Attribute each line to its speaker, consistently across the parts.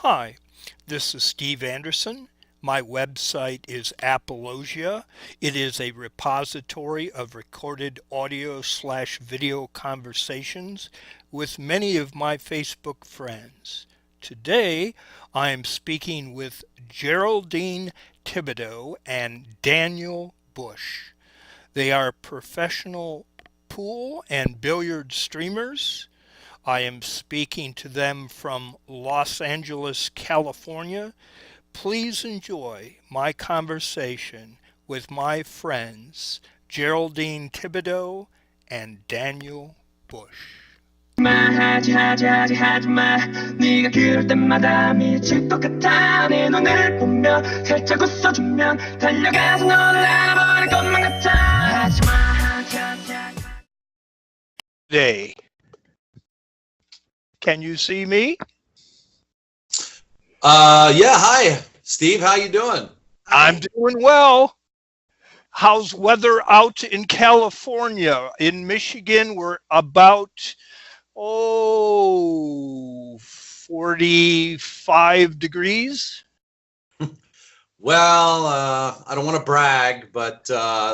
Speaker 1: Hi, this is Steve Anderson. My website is Apologia. It is a repository of recorded audio/video conversations with many of my Facebook friends. Today, I am speaking with Geraldine Thibodeau and Daniel Bush. They are professional pool and billiard streamers. I am speaking to them from Los Angeles, California. Please enjoy my conversation with my friends Geraldine Thibodeau and Daniel Bush.
Speaker 2: 하지 마 네가 그럴 때마다 미칠 것 같아 내 눈을 보며 살짝 웃어주면 달려가서 너를 알아버릴 것만 같아 하지마
Speaker 1: Today, can you see me?
Speaker 3: Yeah, hi, Steve. How you doing?
Speaker 1: I'm doing well. How's weather out in California? In Michigan, we're about 45 degrees.
Speaker 3: Well, I don't want to brag, but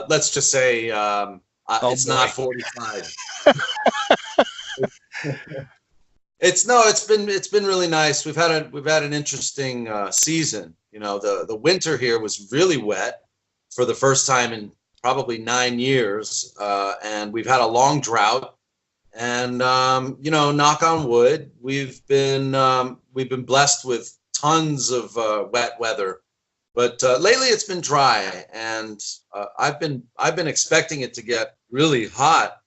Speaker 3: let's just say it's not 45. It's been really nice. We've had an interesting season. You know, the winter here was really wet for the first time in probably 9 years, and we've had a long drought. And you know, knock on wood, we've been blessed with tons of wet weather. But lately it's been dry, and I've been expecting it to get really hot,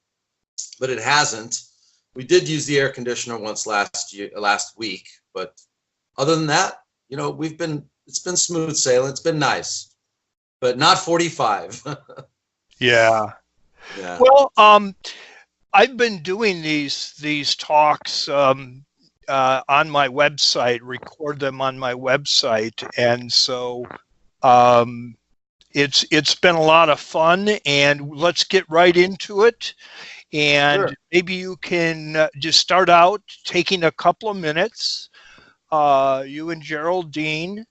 Speaker 3: but it hasn't. We did use the air conditioner once last week, but other than that, you know, it's been smooth sailing. It's been nice, but not 45.
Speaker 1: Yeah.
Speaker 3: Yeah.
Speaker 1: Well, I've been doing these talks on my website, record them on my website, and so it's been a lot of fun. And let's get right into it. And
Speaker 3: Sure.
Speaker 1: maybe you can just start out taking a couple of minutes, you and Geraldine,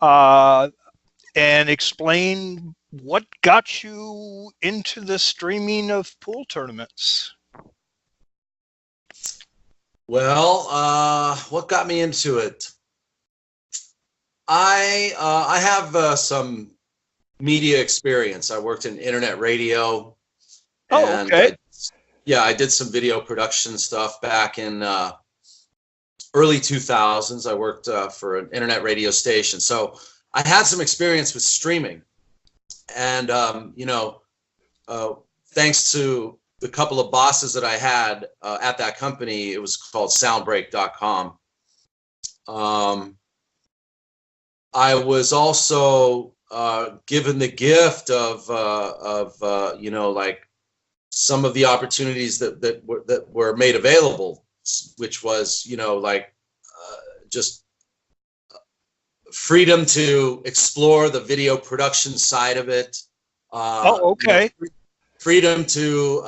Speaker 1: and explain what got you into the streaming of pool tournaments.
Speaker 3: Well, what got me into it? I have some media experience. I worked in internet radio.
Speaker 1: Oh, okay.
Speaker 3: I did some video production stuff back in early 2000s. I worked for an internet radio station, so I had some experience with streaming. And you know, thanks to the couple of bosses that I had at that company, it was called soundbreak.com. I was also given the gift of you know, like some of the opportunities that were made available, which was, you know, like just freedom to explore the video production side of it.
Speaker 1: Okay.
Speaker 3: You know, freedom to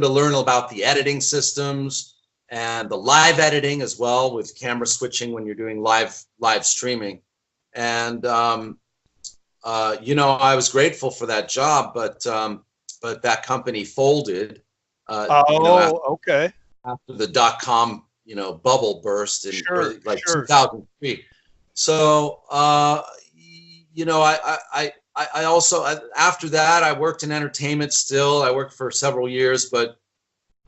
Speaker 3: learn about the editing systems and the live editing as well, with camera switching when you're doing live streaming. And you know, I was grateful for that job, but that company folded. You know,
Speaker 1: Okay.
Speaker 3: after the .com, you know, bubble burst in
Speaker 1: Sure,
Speaker 3: like
Speaker 1: sure.
Speaker 3: 2003. So you know, I also, after that, I worked in entertainment still. I worked for several years, but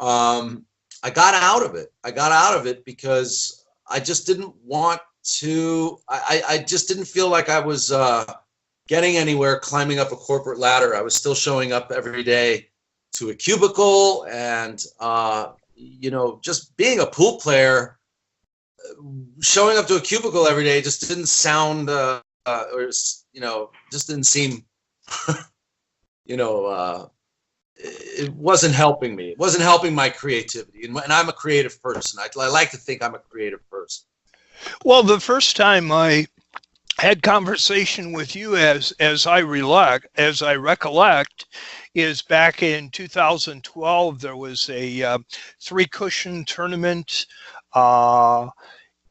Speaker 3: I got out of it. I got out of it because I just didn't want to, I just didn't feel like I was getting anywhere climbing up a corporate ladder. I was still showing up every day to a cubicle, and you know, just being a pool player, showing up to a cubicle every day just didn't sound or you know, just didn't seem you know, it wasn't helping me. It wasn't helping my creativity, and I'm a creative person. I like to think I'm a creative person.
Speaker 1: Well, the first time I had conversation with you, as I recollect, is back in 2012. There was a 3-cushion tournament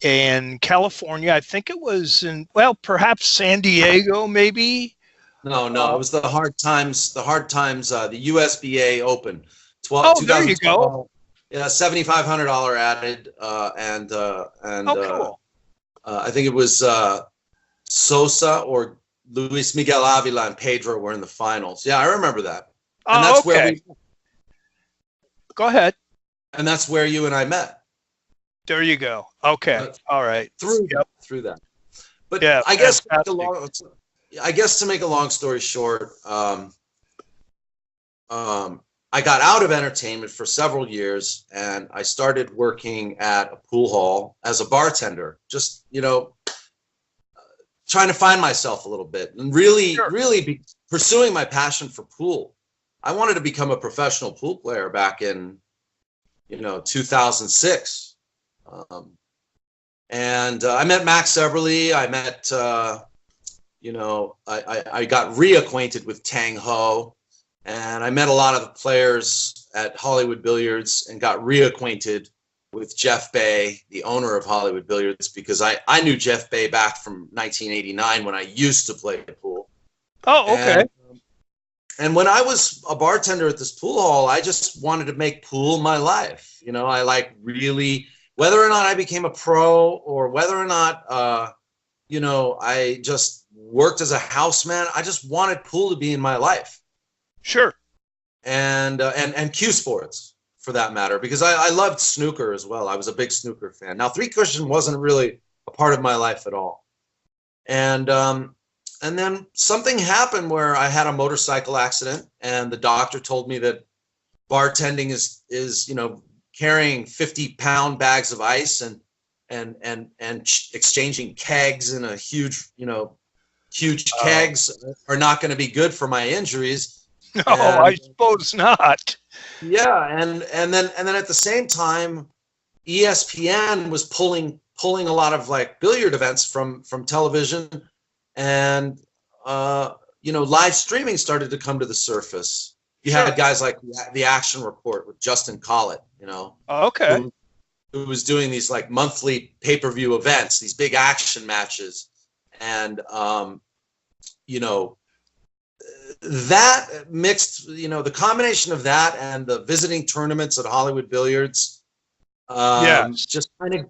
Speaker 1: in California. I think it was in, well, perhaps San Diego, maybe.
Speaker 3: No, no, it was the Hard Times, the USBA Open,
Speaker 1: Oh, there you go.
Speaker 3: 2012. Yeah, $7,500 added, and
Speaker 1: Oh, cool.
Speaker 3: I think it was Sosa or Luis Miguel Avila and Pedro were in the finals. Yeah, I remember that. And
Speaker 1: Oh,
Speaker 3: that's where
Speaker 1: okay. Go ahead.
Speaker 3: and that's where you and I met.
Speaker 1: There you go. Okay. All right.
Speaker 3: Through
Speaker 1: Yep.
Speaker 3: through that. But
Speaker 1: Yeah,
Speaker 3: I guess
Speaker 1: fantastic.
Speaker 3: to make a long story short, I got out of entertainment for several years, and I started working at a pool hall as a bartender, just, trying to find myself a little bit and really,
Speaker 1: Sure.
Speaker 3: really pursuing my passion for pool. I wanted to become a professional pool player back in, 2006. And I met Max Eberly. I met, I got reacquainted with Tang Ho. And I met a lot of the players at Hollywood Billiards and got reacquainted with Jeff Bay, the owner of Hollywood Billiards, because I knew Jeff Bay back from 1989 when I used to play pool.
Speaker 1: Oh, okay.
Speaker 3: And when I was a bartender at this pool hall, I just wanted to make pool my life. I like really, whether or not I became a pro or whether or not, I just worked as a houseman, I just wanted pool to be in my life.
Speaker 1: Sure.
Speaker 3: And cue sports for that matter, because I loved snooker as well. I was a big snooker fan. Now, three cushion wasn't really a part of my life at all. And then something happened where I had a motorcycle accident, and the doctor told me that bartending is carrying 50-pound bags of ice and exchanging kegs in a huge kegs are not going to be good for my injuries.
Speaker 1: No, I suppose not.
Speaker 3: Yeah, and then at the same time, ESPN was pulling a lot of like billiard events from television, and live streaming started to come to the surface. You had guys like the Action Report with Justin Collett,
Speaker 1: Okay.
Speaker 3: who was doing these like monthly pay-per-view events, these big action matches, and that mixed, the combination of that and the visiting tournaments at Hollywood Billiards, just kind of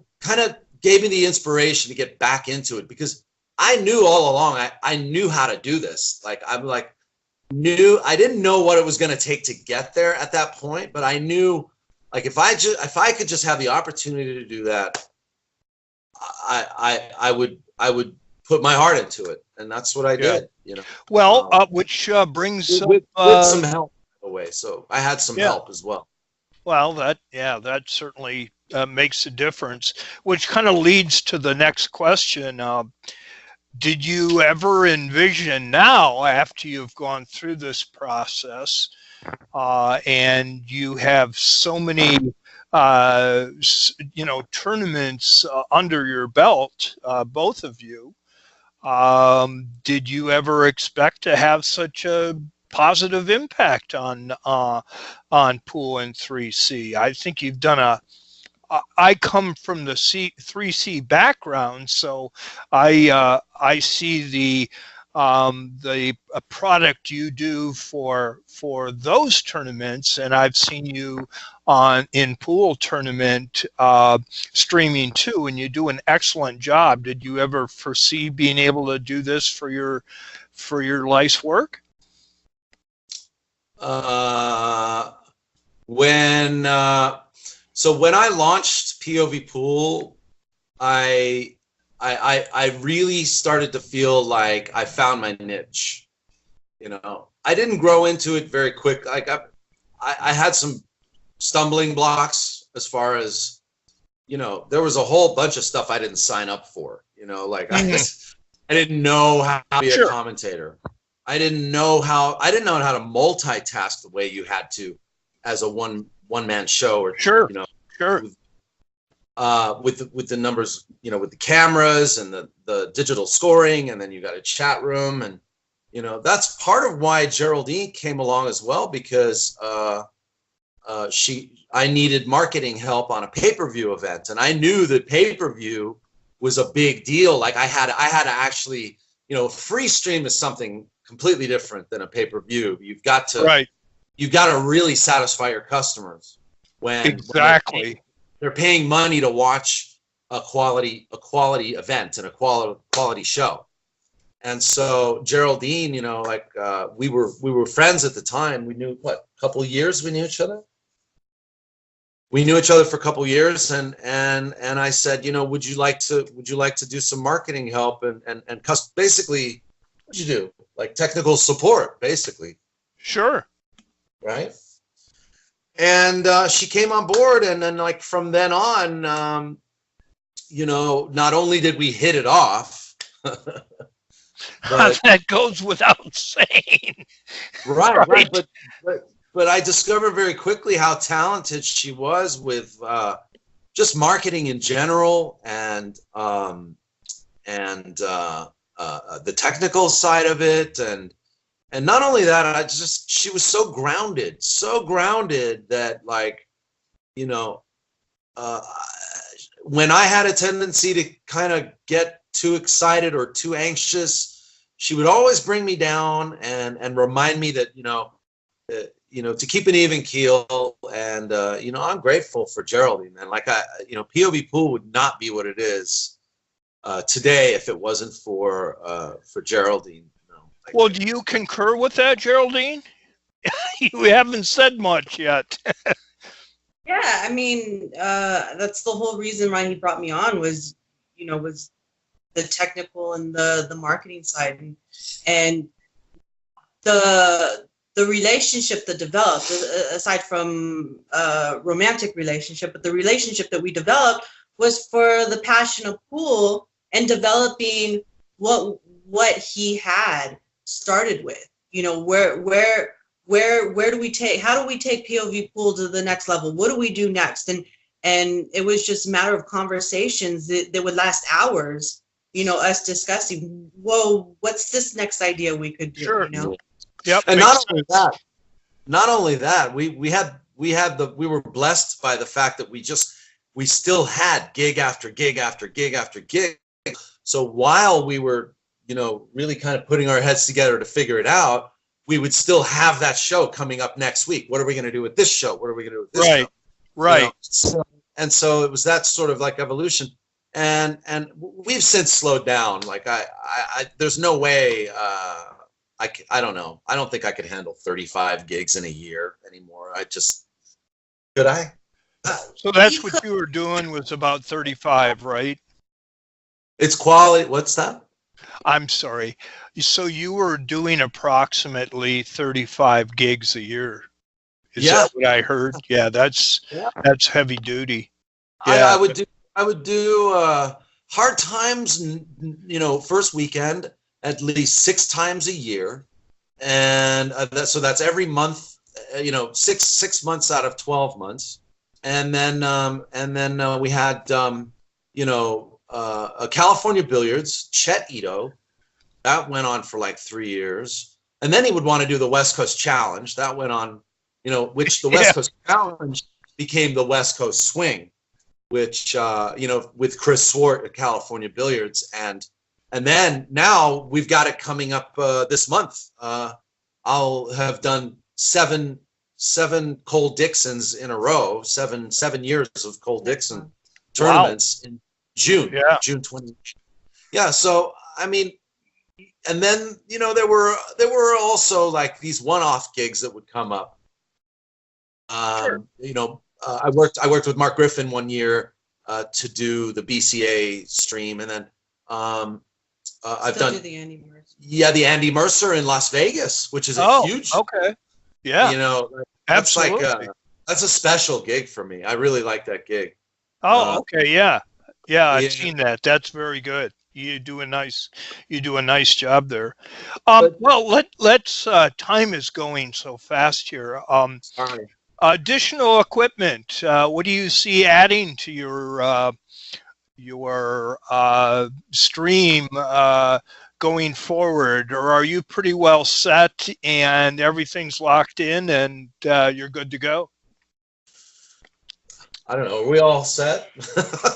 Speaker 3: gave me the inspiration to get back into it, because I knew all along I knew how to do this. Like I didn't know what it was going to take to get there at that point, but I knew like if I could just have the opportunity to do that, I would put my heart into it, and that's what I did.
Speaker 1: Well, which brings
Speaker 3: with some help away. So I had some help as well.
Speaker 1: Well, that certainly makes a difference, which kind of leads to the next question. Did you ever envision now, after you've gone through this process, and you have so many tournaments under your belt, both of you, did you ever expect to have such a positive impact on pool and 3C? I think you've done I come from the 3C background, so I see the product you do for those tournaments, and I've seen you in pool tournament streaming too, and you do an excellent job. Did you ever foresee being able to do this for your life's work?
Speaker 3: When I launched POVPOOL, I really started to feel like I found my niche. I didn't grow into it very quick. Like I had some stumbling blocks as far as, there was a whole bunch of stuff I didn't sign up for. I didn't know how to be a commentator. I didn't know how to multitask the way you had to as a one-man show, or with the numbers, with the cameras and the digital scoring, and then you got a chat room, and that's part of why Geraldine came along as well, because I needed marketing help on a pay-per-view event, and I knew that pay-per-view was a big deal. Like I had to actually, you know, free stream is something completely different than a pay-per-view. You've got to really satisfy your customers when they're paying money to watch a quality event and a quality show. And so Geraldine, you know, like we were friends at the time. We knew what, a couple of years we knew each other. We knew each other for a couple of years, and I said, you know, would you like to do some marketing help and basically, what'd you do? Like technical support, basically.
Speaker 1: Sure.
Speaker 3: Right. And she came on board, and then like from then on, you know, not only did we hit it off,
Speaker 1: but that goes without saying.
Speaker 3: Right. But I discovered very quickly how talented she was with just marketing in general, and the technical side of it, and not only that, she was so grounded that, like, you know, when I had a tendency to kind of get too excited or too anxious, she would always bring me down and remind me that, you know, to keep an even keel. And, you know, I'm grateful for Geraldine, man. Like, you know, POVPOOL would not be what it is today if it wasn't for Geraldine. You know, like,
Speaker 1: well, do you concur with that, Geraldine? You haven't said much yet.
Speaker 4: Yeah, I mean, that's the whole reason why he brought me on was the technical and the marketing side, and the relationship that developed, aside from romantic relationship, but the relationship that we developed was for the passion of pool and developing what he had started with. You know, where do we take, how do we take POVPOOL to the next level? What do we do next? And it was just a matter of conversations that would last hours, you know, us discussing, whoa, what's this next idea we could do?
Speaker 1: Sure.
Speaker 4: You know?
Speaker 3: Yep. And not only that, we were blessed by the fact that we still had gig after gig after gig after gig. So while we were, you know, really kind of putting our heads together to figure it out, we would still have that show coming up next week. What are we going to do with this show? What are we going to do with this show?
Speaker 1: Right.
Speaker 3: You know? So it was that sort of like evolution. And we've since slowed down. Like I there's no way, I don't know. I don't think I could handle 35 gigs in a year anymore. Could I?
Speaker 1: So that's what you were doing, was about 35, right?
Speaker 3: It's quality. What's that?
Speaker 1: I'm sorry. So you were doing approximately 35 gigs a year. Is that what I heard? Yeah, that's heavy duty. Yeah.
Speaker 3: I would do hard times, you know, first weekend at least 6 times a year, and so that's every month, you know, six months out of 12 months, and then we had you know, California Billiards, Chet Ito, that went on for like 3 years, and then he would want to do the West Coast Challenge, that went on, you know, which the West Coast Challenge became the West Coast Swing, which you know, with Chris Swart at California Billiards, and then now we've got it coming up this month. I'll have done seven Cole Dixons in a row, seven years of Cole Dixon tournaments in June, June 20. Yeah, so I mean, and then, you know, there were also like these one-off gigs that would come up. You know, I worked with Mark Griffin one year to do the BCA stream, and then I've done
Speaker 4: the Andy Mercer.
Speaker 3: Yeah, the Andy Mercer in Las Vegas, which is a huge.
Speaker 1: Okay. Yeah.
Speaker 3: You know, that's
Speaker 1: absolutely.
Speaker 3: Like that's a special gig for me. I really like that gig.
Speaker 1: Oh, okay. Yeah. I've seen that. That's very good. You do a nice job there. Well, let's time is going so fast here.
Speaker 3: Sorry.
Speaker 1: Additional equipment. What do you see adding to your stream going forward, or are you pretty well set and everything's locked in and you're good to go?
Speaker 3: I don't know. Are we all set?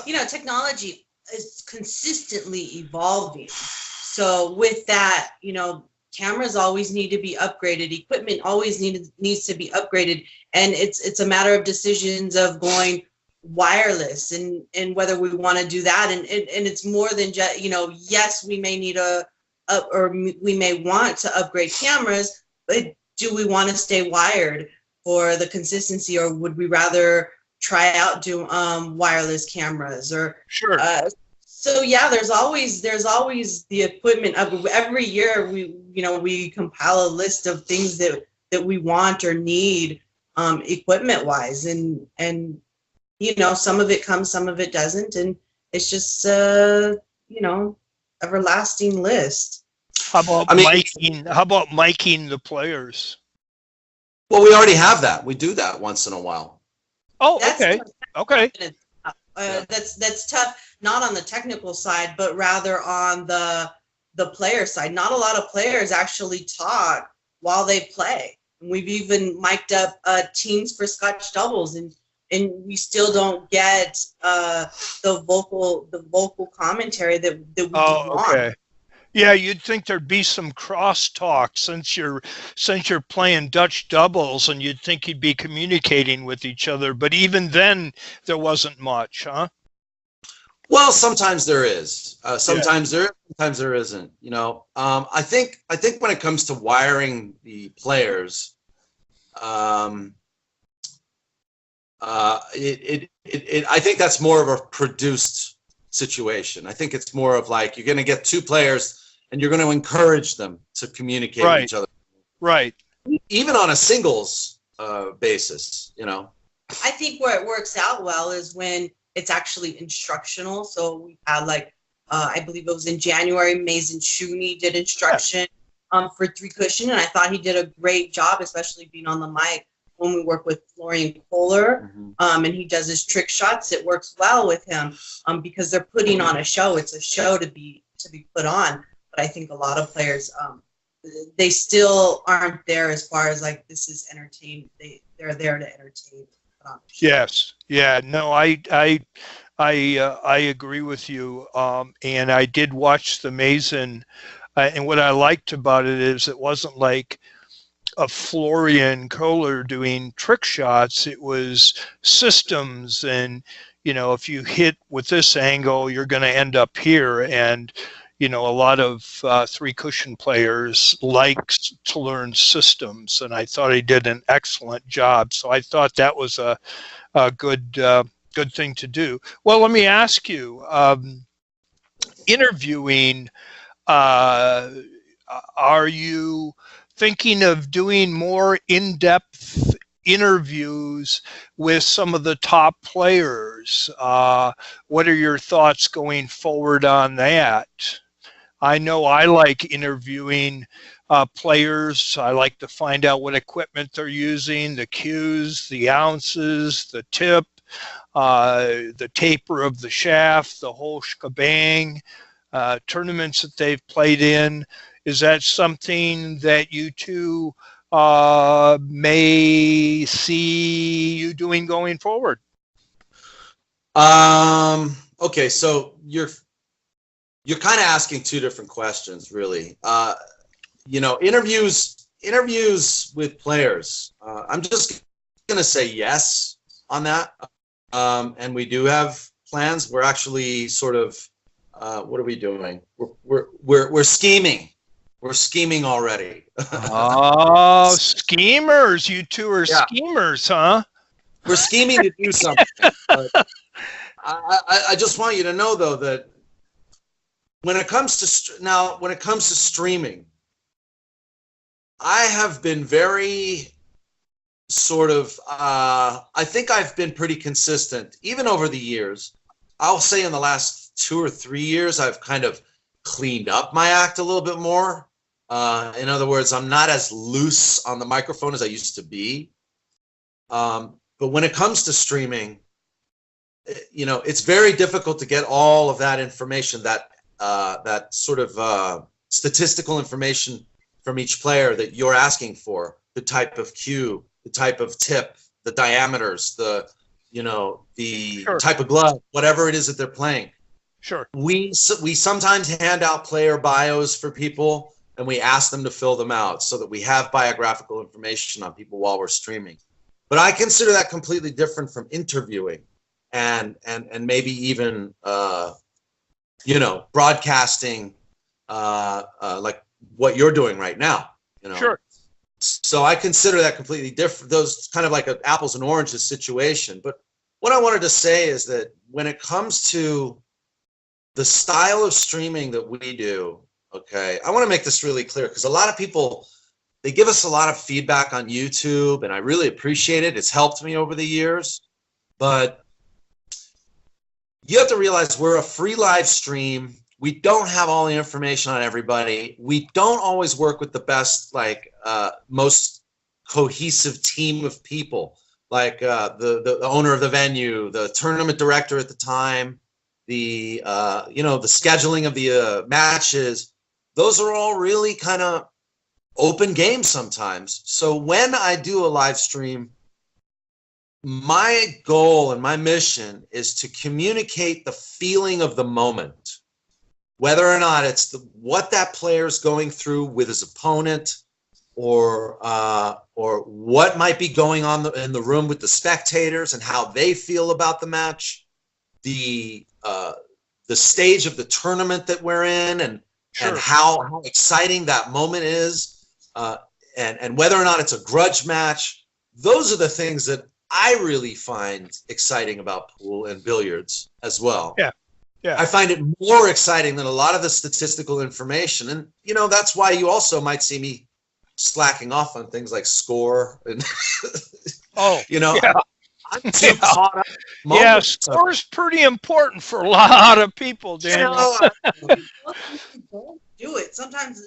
Speaker 4: You know, technology. is consistently evolving. So with that, you know, cameras always need to be upgraded, equipment always needs to be upgraded, and it's a matter of decisions of going wireless and whether we want to do that, and it's more than just, you know, yes, we may need or we may want to upgrade cameras, but do we want to stay wired for the consistency, or would we rather try out do wireless cameras, or
Speaker 1: Sure.
Speaker 4: so yeah, there's always the equipment. Every year we compile a list of things that we want or need equipment wise, and you know, some of it comes, some of it doesn't, and it's just you know, everlasting list.
Speaker 1: How about
Speaker 3: I mean-
Speaker 1: miking? How about miking the players?
Speaker 3: Well, we already have that. We do that once in a while.
Speaker 1: Oh,
Speaker 4: That's
Speaker 1: okay. Okay.
Speaker 3: Yeah.
Speaker 4: That's tough, not on the technical side, but rather on the player side. Not a lot of players actually talk while they play. We've even mic'd up teams for Scotch doubles, and we still don't get the vocal commentary that we
Speaker 1: Oh,
Speaker 4: want.
Speaker 1: okay. Yeah, you'd think there'd be some crosstalk since you're playing Dutch doubles, and you'd think you'd be communicating with each other. But even then, there wasn't much, huh?
Speaker 3: Well, sometimes there is. Sometimes there is. Sometimes there isn't. You know, I think when it comes to wiring the players, I think that's more of a produced situation. I think it's more of like, you're going to get two players and you're going to encourage them to communicate with each other.
Speaker 1: Right.
Speaker 3: Even on a singles basis, you know.
Speaker 4: I think where it works out well is when it's actually instructional. So we had like, I believe it was in January, Mason Shuni did instruction for three cushion, and I thought he did a great job, especially being on the mic when we work with Florian Kohler, and he does his trick shots. It works well with him because they're putting on a show. It's a show to be put on. But I think a lot of players, they still aren't there as far as like, this is entertainment. They're there to entertain.
Speaker 1: Yes. Yeah. No, I agree with you. And I did watch the Mason, and what I liked about it is it wasn't like a Florian Kohler doing trick shots. It was systems, and you know, if you hit with this angle, you're going to end up here. And you know, a lot of three cushion players like to learn systems, and I thought he did an excellent job. So I thought that was a good thing to do. Well, let me ask you, interviewing, are you thinking of doing more in-depth interviews with some of the top players? What are your thoughts going forward on that? I know I like interviewing players. I like to find out what equipment they're using, the cues, the ounces, the tip, the taper of the shaft, the whole shebang, tournaments that they've played in. Is that something that you two may see you doing going forward?
Speaker 3: Okay, so you're kind of asking two different questions, really. You know, interviews with players. I'm just gonna say yes on that, and we do have plans. We're actually sort of, what are we doing? We're scheming. We're scheming already.
Speaker 1: Oh, schemers! You two are schemers, huh?
Speaker 3: We're scheming to do something. But I just want you to know, though, that when it comes to streaming, I have been very sort of, I think I've been pretty consistent, even over the years. I'll say in the last 2 or 3 years, I've kind of cleaned up my act a little bit more. In other words, I'm not as loose on the microphone as I used to be. But when it comes to streaming, you know, it's very difficult to get all of that information, that sort of statistical information from each player that you're asking for, the type of cue, the type of tip, the diameters, the type of glove, whatever it is that they're playing.
Speaker 1: Sure.
Speaker 3: We sometimes hand out player bios for people, and we ask them to fill them out so that we have biographical information on people while we're streaming. But I consider that completely different from interviewing and maybe even broadcasting like what you're doing right now.
Speaker 1: Sure.
Speaker 3: So I consider that completely different. Those kind of like an apples and oranges situation. But what I wanted to say is that when it comes to the style of streaming that we do, okay, I want to make this really clear because a lot of people, they give us a lot of feedback on YouTube, and I really appreciate it. It's helped me over the years. But you have to realize we're a free live stream. We don't have all the information on everybody. We don't always work with the best, most cohesive team of people, like the owner of the venue, the tournament director at the time, the scheduling of the matches. Those are all really kind of open games sometimes. So when I do a live stream, my goal and my mission is to communicate the feeling of the moment, whether or not it's what that player is going through with his opponent, or what might be going on in the room with the spectators and how they feel about the match, the stage of the tournament that we're in, and how exciting that moment is, and whether or not it's a grudge match. Those are the things that I really find exciting about pool and billiards as well.
Speaker 1: Yeah.
Speaker 3: I find it more exciting than a lot of the statistical information. And, that's why you also might see me slacking off on things like score. And I'm too caught up.
Speaker 1: Yeah, score is pretty important for a lot of people, Daniel.
Speaker 4: Don't do it. Sometimes,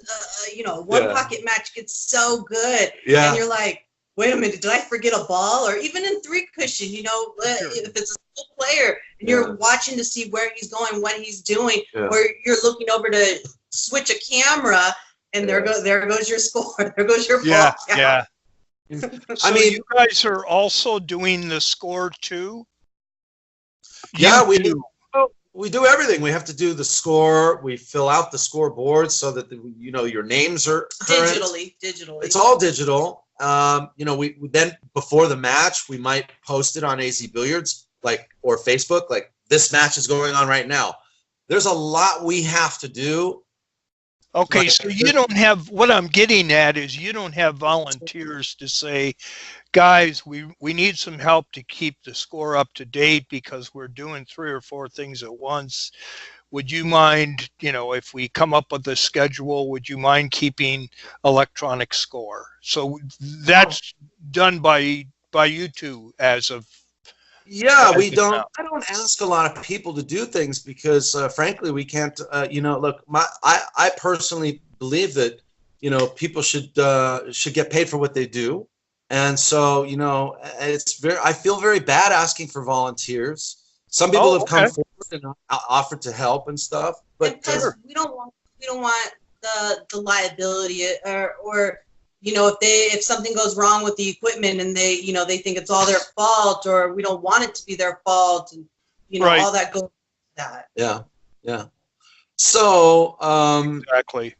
Speaker 4: one pocket match gets so good.
Speaker 3: Yeah.
Speaker 4: And you're like, wait a minute, did I forget a ball? Or even in three cushion, if it's a full player and you're watching to see where he's going, what he's doing, or you're looking over to switch a camera, and there goes your score, there goes your ball.
Speaker 1: Yeah. So you guys are also doing the score too?
Speaker 3: Yeah, we do. We do everything. We have to do the score. We fill out the scoreboard so that your names are current.
Speaker 4: Digitally.
Speaker 3: It's all digital. We then before the match we might post it on AZ Billiards or Facebook, like this match is going on right now. There's a lot we have to do.
Speaker 1: Okay, so you don't have, what I'm getting at is you don't have volunteers to say, guys, we need some help to keep the score up to date because we're doing 3 or 4 things at once. Would you mind, if we come up with a schedule, would you mind keeping electronic score? So that's done by you two as of.
Speaker 3: Yeah, we don't. I don't ask a lot of people to do things because, frankly, we can't. Look, I personally believe that people should get paid for what they do, and so I feel very bad asking for volunteers. Some people have come forward and offered to help and stuff, but
Speaker 4: because we don't want the liability or if something goes wrong with the equipment and they think it's all their fault, or we don't want it to be their fault, and all that goes with that.
Speaker 3: Yeah. So
Speaker 1: Exactly.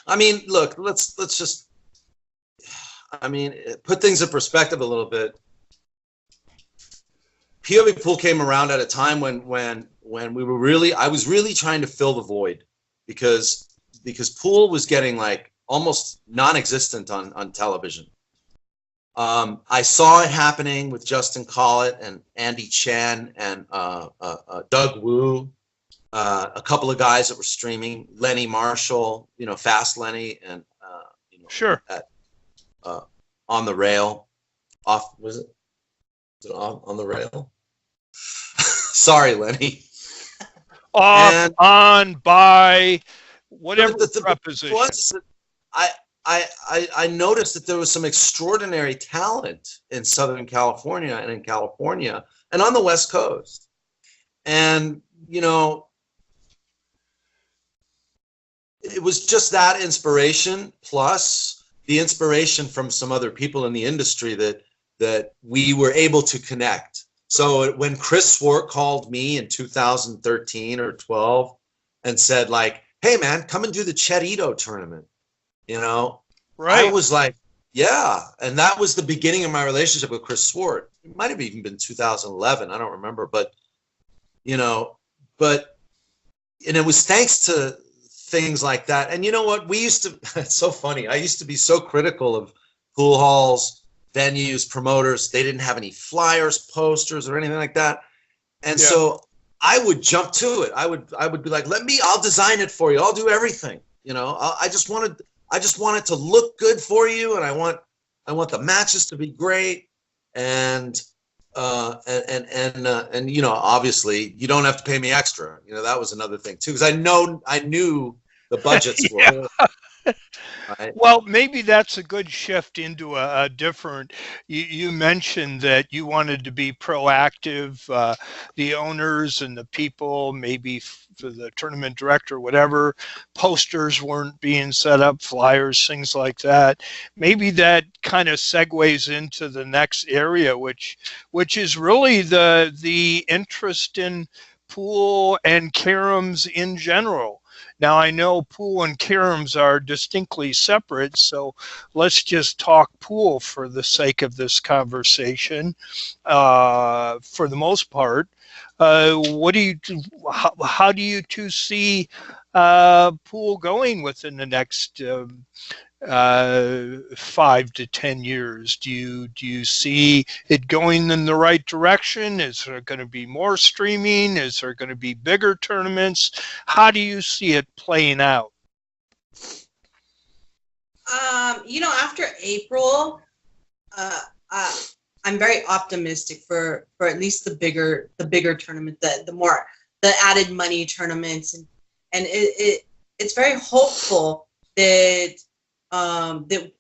Speaker 3: I mean, look, let's just put things in perspective a little bit. POVPOOL came around at a time when I was really trying to fill the void because pool was getting almost non-existent on television. I saw it happening with Justin Collett and Andy Chen and Doug Wu, a couple of guys that were streaming, Lenny Marshall, Fast Lenny, and On the Rail. Was it on the rail? Sorry, Lenny.
Speaker 1: On, by, whatever the preposition.
Speaker 3: I noticed that there was some extraordinary talent in Southern California and in California and on the West Coast. And, it was just that inspiration plus the inspiration from some other people in the industry that we were able to connect. So when Chris Swart called me in 2013 or 12 and said like, "Hey man, come and do the Chet Ito tournament," you know, I
Speaker 1: Right.
Speaker 3: was like, "Yeah," and that was the beginning of my relationship with Chris Swart. It might have even been 2011. I don't remember, but you know, but and it was thanks to things like that. And you know what? We used to. It's so funny. I used to be so critical of pool halls, venues, promoters. They didn't have any flyers, posters, or anything like that. And
Speaker 1: Yeah.
Speaker 3: so I would jump to it. I would be like, I'll design it for you. I'll do everything. You know, I just want it to look good for you, and I want the matches to be great, and you know, obviously you don't have to pay me extra. You know, that was another thing too, because I knew the budgets
Speaker 1: Yeah.
Speaker 3: were right.
Speaker 1: Well, maybe that's a good shift into a different. You mentioned that you wanted to be proactive, the owners and the people, maybe for the tournament director, whatever, posters weren't being set up, flyers, things like that. Maybe that kind of segues into the next area, which is really the interest in pool and caroms in general. Now, I know pool and caroms are distinctly separate, so let's just talk pool for the sake of this conversation. For the most part, what do you, how do you two see pool going within the next 5 to 10 years? Do you see it going in the right direction? Is there going to be more streaming? Is there going to be bigger tournaments? How do you see it playing out?
Speaker 4: You know, after April, uh, I'm very optimistic for at least the bigger tournament, the added money tournaments, and it's very hopeful that that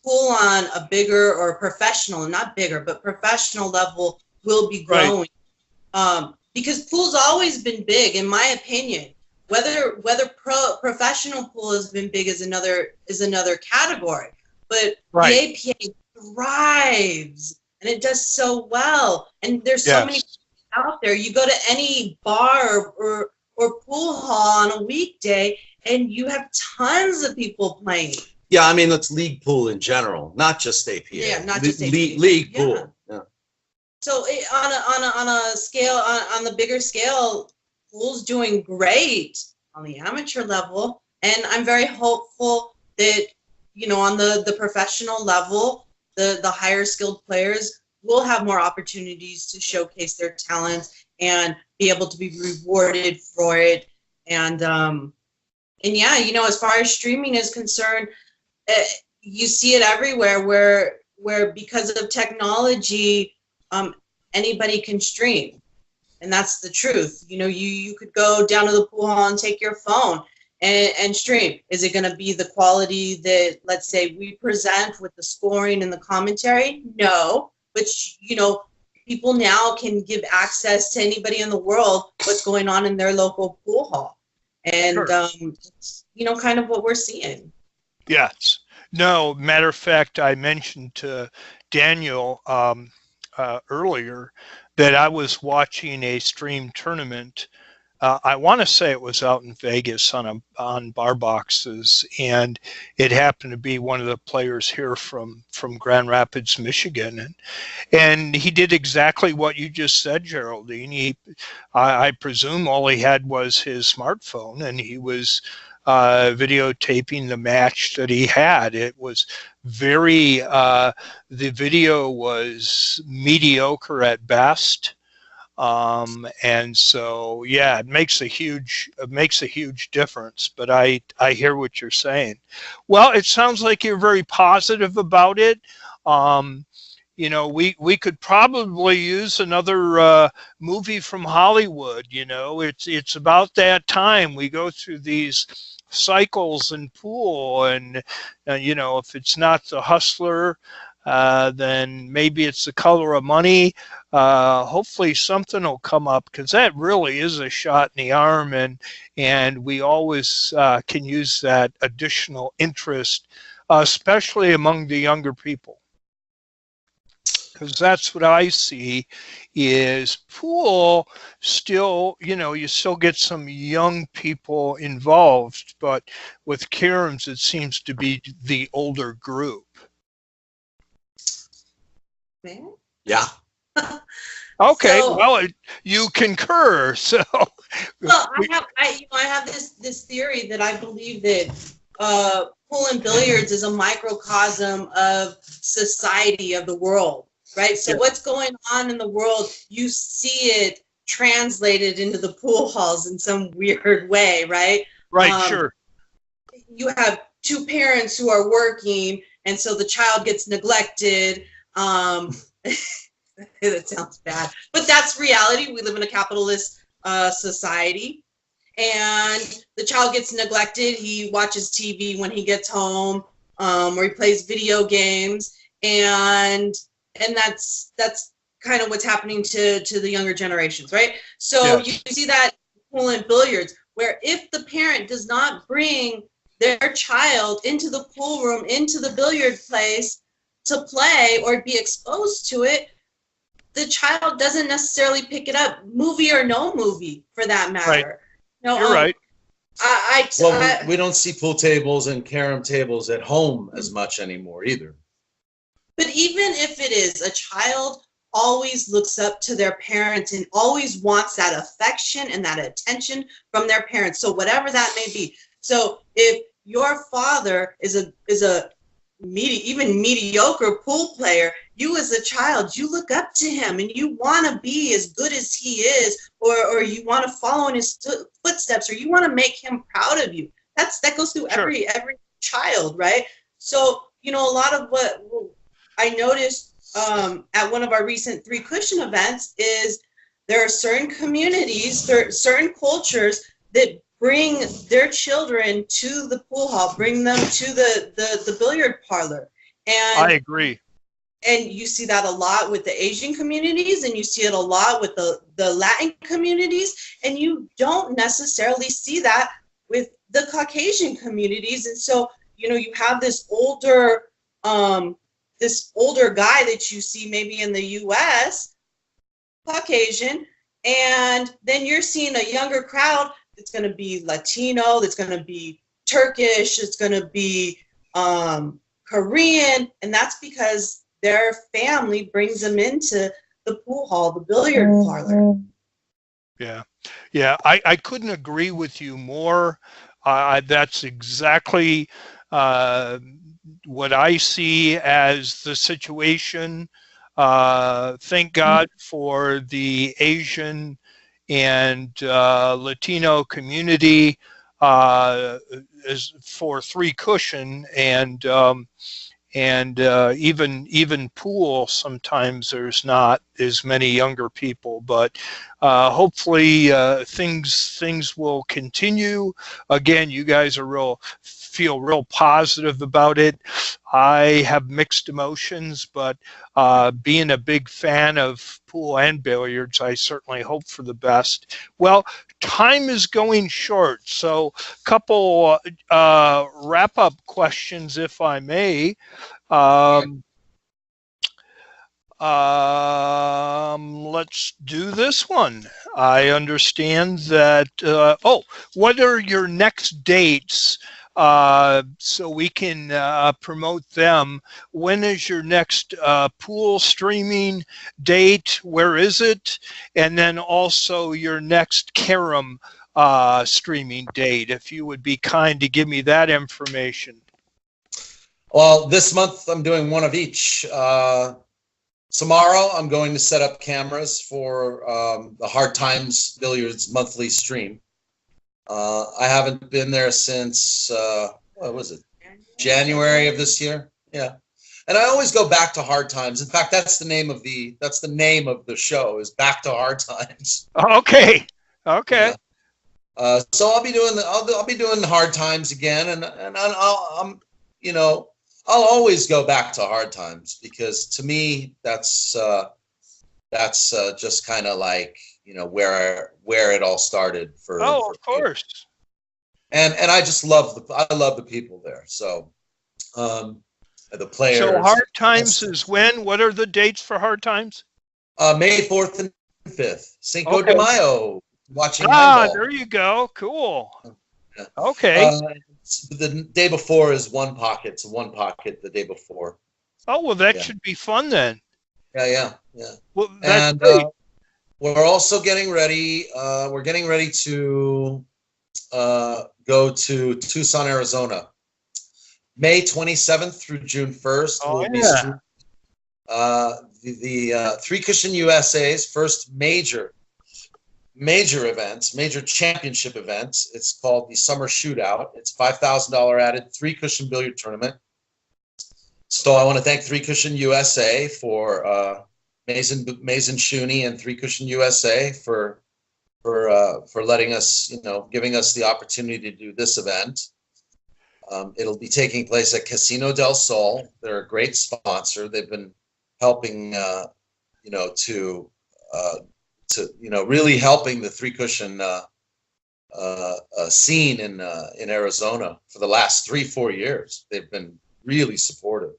Speaker 4: pool on a bigger or professional, not bigger, but professional level will be growing. Right. Because pool's always been big, in my opinion. Whether professional pool has been big is another category, but right. The APA thrives and it does so well. And there's so many out there. You go to any bar or pool hall on a weekday, and you have tons of people playing.
Speaker 3: Yeah, I mean, it's league pool in general, not just APA.
Speaker 4: Yeah, not just APA.
Speaker 3: League pool. Yeah.
Speaker 4: So on a scale, on the bigger scale, pool's doing great on the amateur level, and I'm very hopeful that, you know, on the professional level, the higher skilled players will have more opportunities to showcase their talents and be able to be rewarded for it. And yeah, you know, as far as streaming is concerned, you see it everywhere where because of technology, anybody can stream. And that's the truth. You know, you could go down to the pool hall and take your phone and stream. Is it going to be the quality that, let's say, we present with the scoring and the commentary? No. But, you know, people now can give access to anybody in the world what's going on in their local pool hall. And, it's, you know, kind of what we're seeing.
Speaker 1: Yes. No, matter of fact, I mentioned to Daniel earlier that I was watching a stream tournament. I want to say it was out in Vegas on bar boxes, and it happened to be one of the players here from Grand Rapids, Michigan, and he did exactly what you just said, Geraldine. I presume all he had was his smartphone, and he was videotaping the match that he had. It was very, the video was mediocre at best. And so, yeah, it makes a huge difference, but I hear what you're saying. Well, it sounds like you're very positive about it. You know, we could probably use another movie from Hollywood. You know, it's about that time. We go through these cycles in pool, and you know, if it's not The Hustler, then maybe it's The Color of Money. Hopefully something will come up, because that really is a shot in the arm, and we always can use that additional interest, especially among the younger people. because that's what I see is pool still, you still get some young people involved, but with caroms, it seems to be the older group.
Speaker 3: Yeah.
Speaker 1: Okay,
Speaker 4: So,
Speaker 1: well, you concur, so.
Speaker 4: well, I have this theory that I believe that pool and billiards is a microcosm of society, of the world, right? So
Speaker 1: Yeah.
Speaker 4: what's going on in the world, you see it translated into the pool halls in some weird way, right?
Speaker 1: Right, sure.
Speaker 4: You have two parents who are working, and so the child gets neglected. That sounds bad, but that's reality. We live in a capitalist society, and the child gets neglected. He watches TV when he gets home, or he plays video games, and that's kind of what's happening to the younger generations, right? So
Speaker 1: Yes.
Speaker 4: you see that pool and billiards, where if the parent does not bring their child into the pool room, into the billiard place to play or be exposed to it, the child doesn't necessarily pick it up, movie or no movie, for that matter.
Speaker 1: Right.
Speaker 4: No,
Speaker 1: You're right.
Speaker 3: We don't see pool tables and carom tables at home as much anymore either.
Speaker 4: But even if it is, a child always looks up to their parents and always wants that affection and that attention from their parents. So whatever that may be. So if your father is a even mediocre pool player, you as a child, you look up to him and you want to be as good as he is, or you want to follow in his footsteps, or you want to make him proud of you. That goes through
Speaker 1: Sure.
Speaker 4: every child, right? So, a lot of what I noticed at one of our recent 3 Cushion events is there are certain communities, certain cultures that bring their children to the pool hall, bring them to the billiard parlor. And
Speaker 1: I agree.
Speaker 4: And you see that a lot with the Asian communities, and you see it a lot with the Latin communities, and you don't necessarily see that with the Caucasian communities. And so, you have this older guy that you see maybe in the US, Caucasian, and then you're seeing a younger crowd that's going to be Latino, that's going to be Turkish, it's going to be Korean, and that's because their family brings them into the pool hall, the billiard parlor.
Speaker 1: Yeah. I couldn't agree with you more. That's exactly what I see as the situation. Thank God for the Asian and Latino community as for 3 Cushion and even pool. Sometimes there's not as many younger people, but hopefully things will continue. Again, you guys feel real positive about it. I have mixed emotions, but being a big fan of pool and billiards, I certainly hope for the best. Well, time is going short, so a couple wrap-up questions, if I may. Let's do this one. I understand that, what are your next dates so we can promote them? When is your next pool streaming date? Where is it? And then also your next carom streaming date, if you would be kind to give me that information.
Speaker 3: Well, this month I'm doing one of each. Tomorrow I'm going to set up cameras for the Hard Times Billiards monthly stream. I haven't been there since, what was it? January of this year. Yeah. And I always go back to Hard Times. In fact, that's the name of the show, is Back to Hard Times.
Speaker 1: Okay. Okay.
Speaker 3: Yeah. So I'll be doing Hard Times again, and I'll always go back to Hard Times, because to me that's just kind of like where it all started for.
Speaker 1: Oh, of course.
Speaker 3: And I just love the people there. So the players.
Speaker 1: So Hard Times is when? What are the dates for Hard Times?
Speaker 3: May 4th and 5th. Cinco de
Speaker 1: Okay.
Speaker 3: Mayo. Watching
Speaker 1: Ah,
Speaker 3: handball.
Speaker 1: there you go. Cool.
Speaker 3: Yeah.
Speaker 1: Okay.
Speaker 3: The day before is one pocket. It's one pocket the day before.
Speaker 1: Oh, well, that
Speaker 3: Yeah.
Speaker 1: should be fun then.
Speaker 3: Yeah.
Speaker 1: Well, that's
Speaker 3: And
Speaker 1: great.
Speaker 3: we're also getting ready. We're getting ready to go to Tucson, Arizona. May 27th through June 1st.
Speaker 1: Oh,
Speaker 3: We'll be
Speaker 1: yeah.
Speaker 3: streaming the Three Cushion USA's first major events, major championship events. It's called the Summer Shootout. It's $5,000 added, Three Cushion billiard tournament. So I want to thank Three Cushion USA for Mason Shooney and Three Cushion USA for letting us, giving us the opportunity to do this event. It'll be taking place at Casino del Sol. They're a great sponsor. They've been helping, really helping the Three Cushion scene in Arizona for the last 3-4 years. They've been really supportive.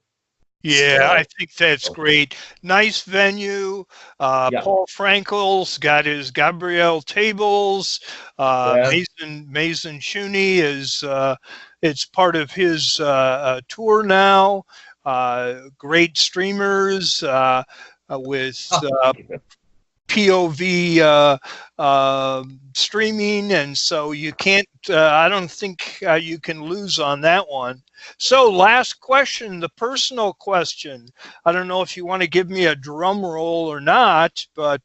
Speaker 1: Yeah,
Speaker 3: So-
Speaker 1: I think that's great. Nice venue.
Speaker 3: Yeah.
Speaker 1: Paul Frankel's got his Gabrielle tables.
Speaker 3: Yeah.
Speaker 1: Mason Shooney is it's part of his tour now. Great streamers with POV streaming, and so you can't. I don't think you can lose on that one. So, last question, the personal question. I don't know if you want to give me a drum roll or not, but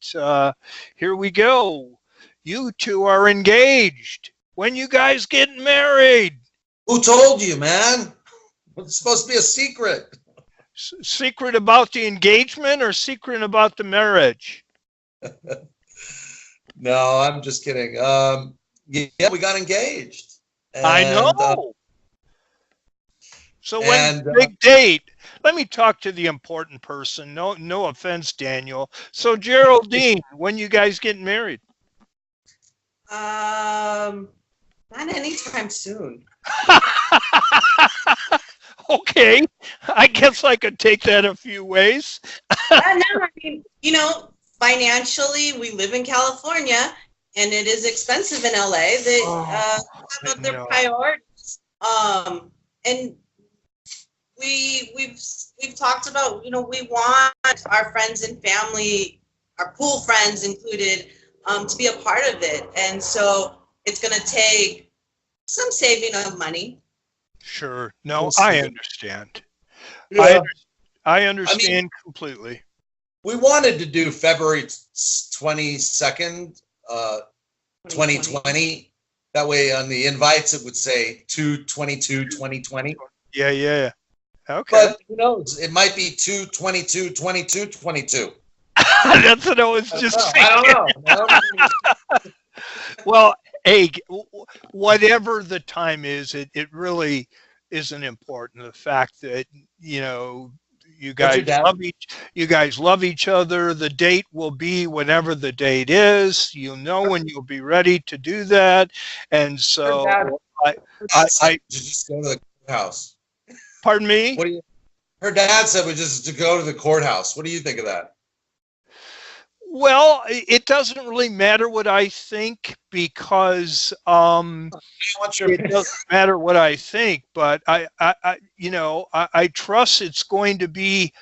Speaker 1: here we go. You two are engaged. When you guys getting married?
Speaker 3: Who told you, man? It's supposed to be a secret.
Speaker 1: Secret about the engagement or secret about the marriage?
Speaker 3: No, I'm just kidding. Yeah, we got engaged.
Speaker 1: I know. So when's the big date? Let me talk to the important person. No offense, Daniel. So Geraldine, when you guys getting married?
Speaker 4: Not anytime soon.
Speaker 1: Okay, I guess I could take that a few ways.
Speaker 4: No, I mean, financially, we live in California, and it is expensive in LA. They have other priorities. And we've talked about, we want our friends and family, our pool friends included, to be a part of it. And so it's going to take some saving of money.
Speaker 1: Sure. No, I understand.
Speaker 3: Yeah.
Speaker 1: I understand completely.
Speaker 3: We wanted to do February 22nd, 2020. That way on the invites it would say 2/22/2020.
Speaker 1: Yeah. Okay.
Speaker 3: But who knows? It might be 2/22/22/22.
Speaker 1: That's what I was just saying.
Speaker 3: I don't know.
Speaker 1: Well, hey, whatever the time is, it really isn't important. The fact that you guys love each other. The date will be whenever the date is. When you'll be ready to do that. And so I
Speaker 3: just go to the courthouse.
Speaker 1: Pardon me?
Speaker 3: Her dad said we just to go to the courthouse. What do you think of that?
Speaker 1: Well, it doesn't really matter what I think because it doesn't matter what I think, but I trust it's going to be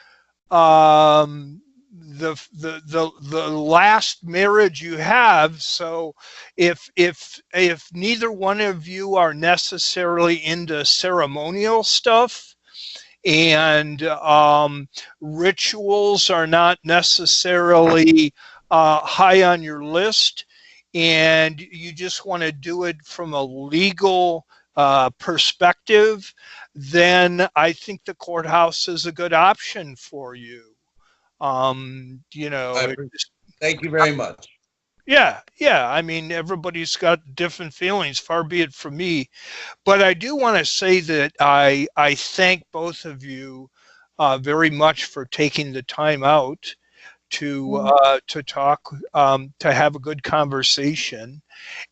Speaker 1: the last marriage you have. So if neither one of you are necessarily into ceremonial stuff, and rituals are not necessarily high on your list, and you just want to do it from a legal perspective, then I think the courthouse is a good option for you.
Speaker 3: Thank you very much.
Speaker 1: Yeah. I mean, everybody's got different feelings, far be it from me. But I do want to say that I thank both of you very much for taking the time out to talk, to have a good conversation.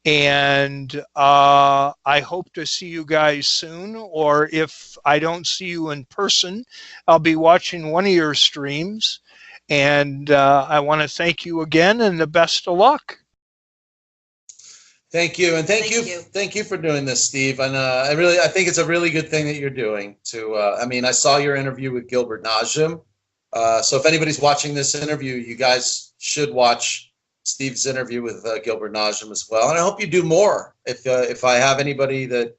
Speaker 1: And I hope to see you guys soon, or if I don't see you in person, I'll be watching one of your streams. And I want to thank you again and the best of luck.
Speaker 3: Thank you, and thank you for doing this, Steve. And I think it's a really good thing that you're doing. I mean, I saw your interview with Gilbert Najim. So if anybody's watching this interview, you guys should watch Steve's interview with Gilbert Najim as well. And I hope you do more. If I have anybody that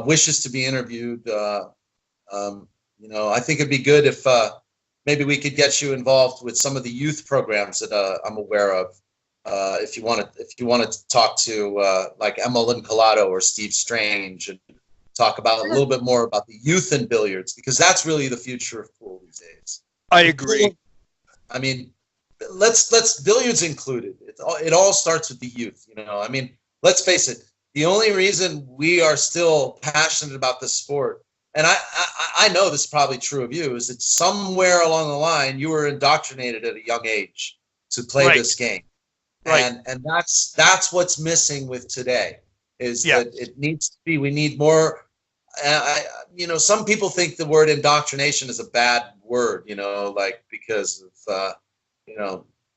Speaker 3: wishes to be interviewed, I think it'd be good if maybe we could get you involved with some of the youth programs that I'm aware of. If you want to talk to like Emma Lincolato or Steve Strange and talk about a little bit more about the youth in billiards, because that's really the future of pool these days.
Speaker 1: I agree.
Speaker 3: I mean, let's billiards included. It all starts with the youth. I mean, let's face it. The only reason we are still passionate about this sport, and I know this is probably true of you, is that somewhere along the line you were indoctrinated at a young age to play this game.
Speaker 1: Right.
Speaker 3: And that's what's missing with today, is that it needs to be, we need more. Some people think the word indoctrination is a bad word, like because of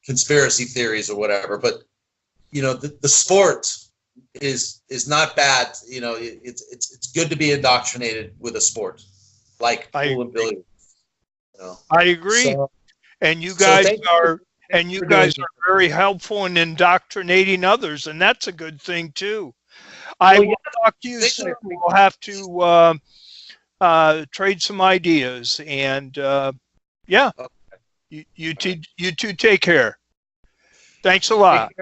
Speaker 3: conspiracy theories or whatever. But the sport is not bad. It's good to be indoctrinated with a sport like pool and billiards.
Speaker 1: I agree. And you guys are very helpful in indoctrinating others, and that's a good thing too. I will talk to you soon. We'll have to trade some ideas, and you two take care. Thanks a lot.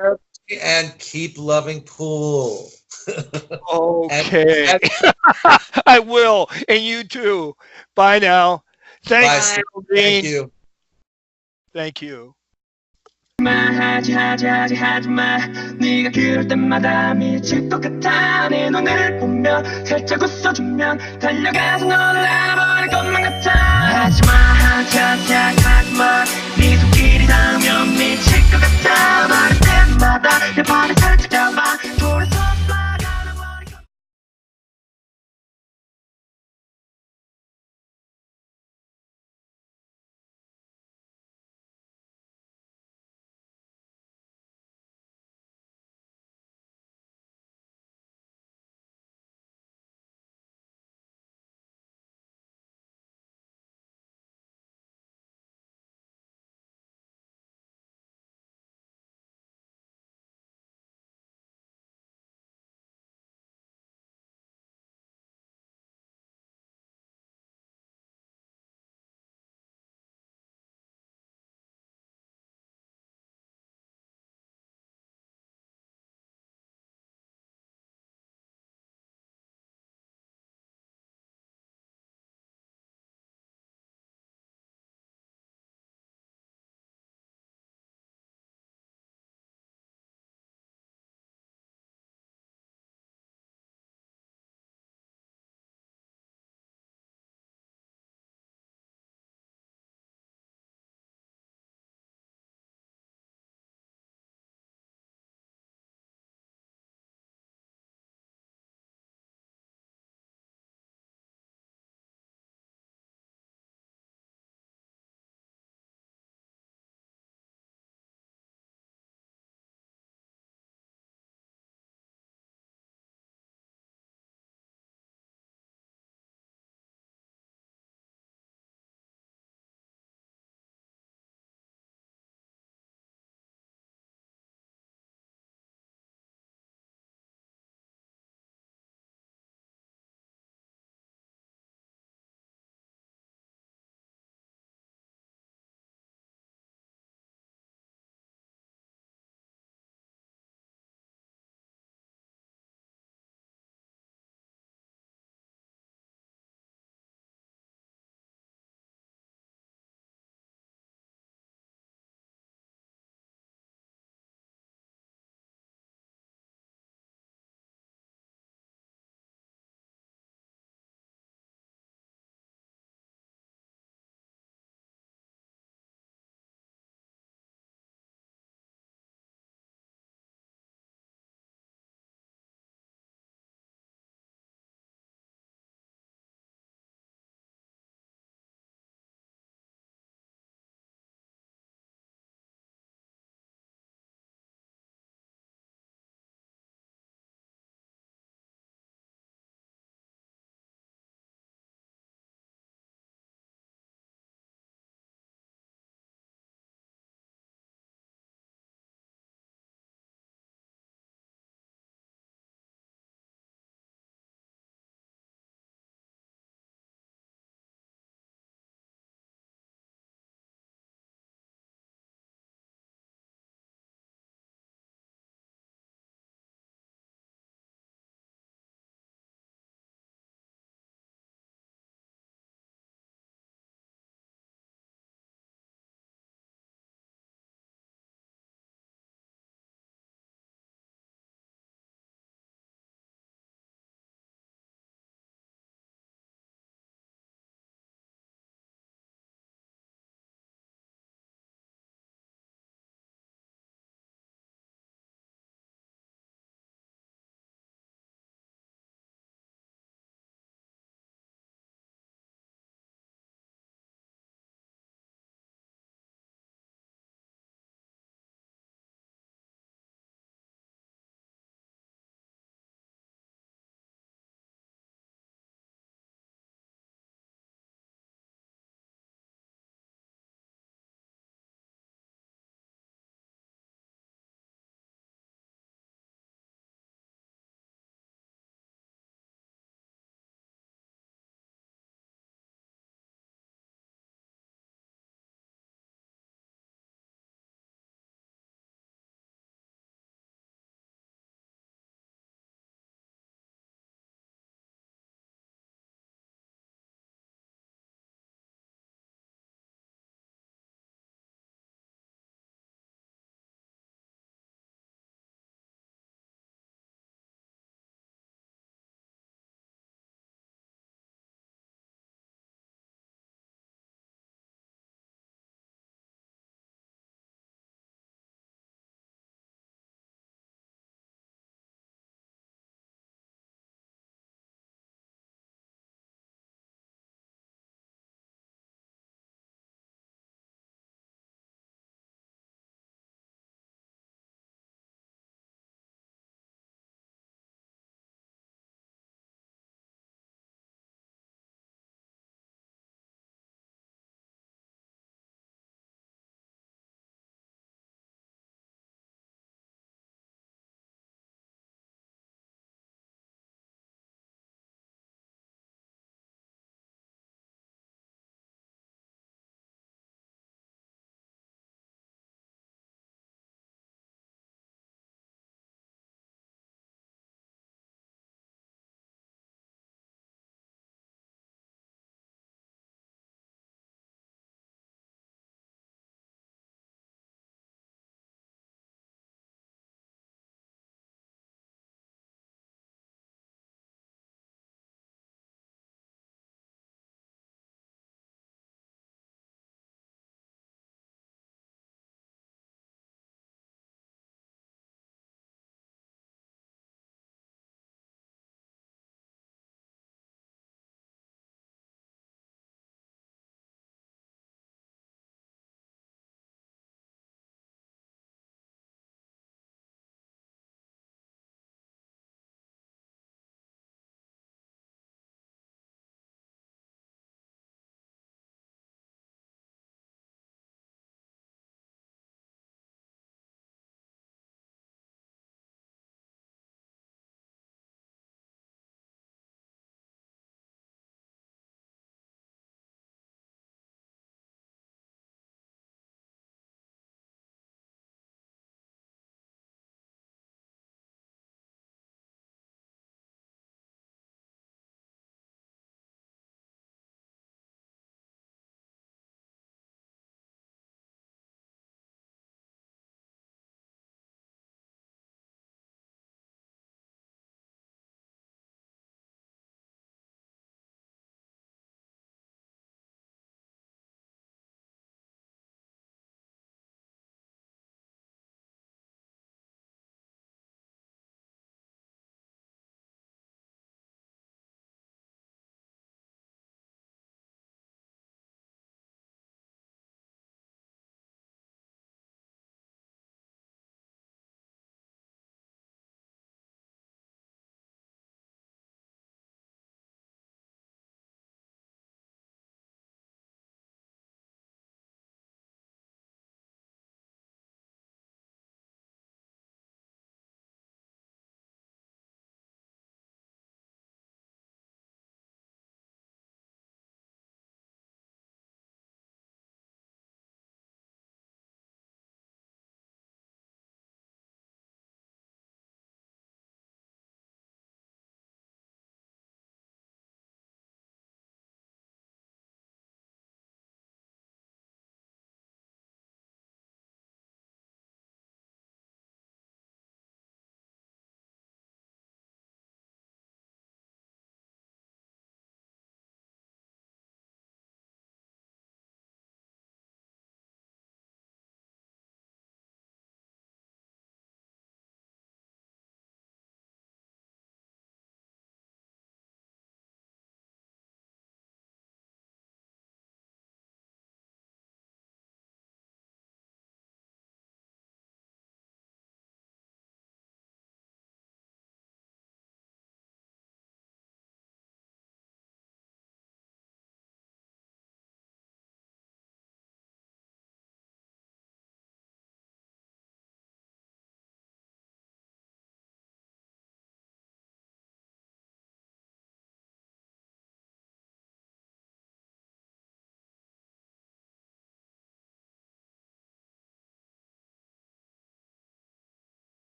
Speaker 3: And keep loving pool.
Speaker 1: Okay. I will, and you too. Bye now. Thanks, Geraldine.
Speaker 3: Thank you.
Speaker 1: Thank you.
Speaker 2: 하지마 네가 그럴 때마다 미칠 것 같아 내 눈을 보며 살짝 웃어주면 달려가서 너를 알아버릴 것만 같아 하지마 네 손길이 닿으면 미칠 것 같아 말할 때마다 내 발을 살짝 잡아 돌아서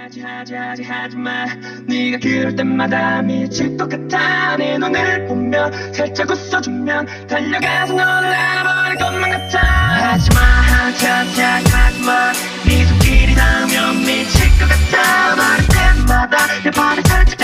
Speaker 2: 하지마 네가 그럴 때마다 미칠 것 같아 내 눈을 보며 살짝 웃어주면 달려가서 너를 알아버릴 것만 같아 하지마 하지마 네 손길이 닿으면 미칠 것 같아 말할 때마다 내 발을 살짝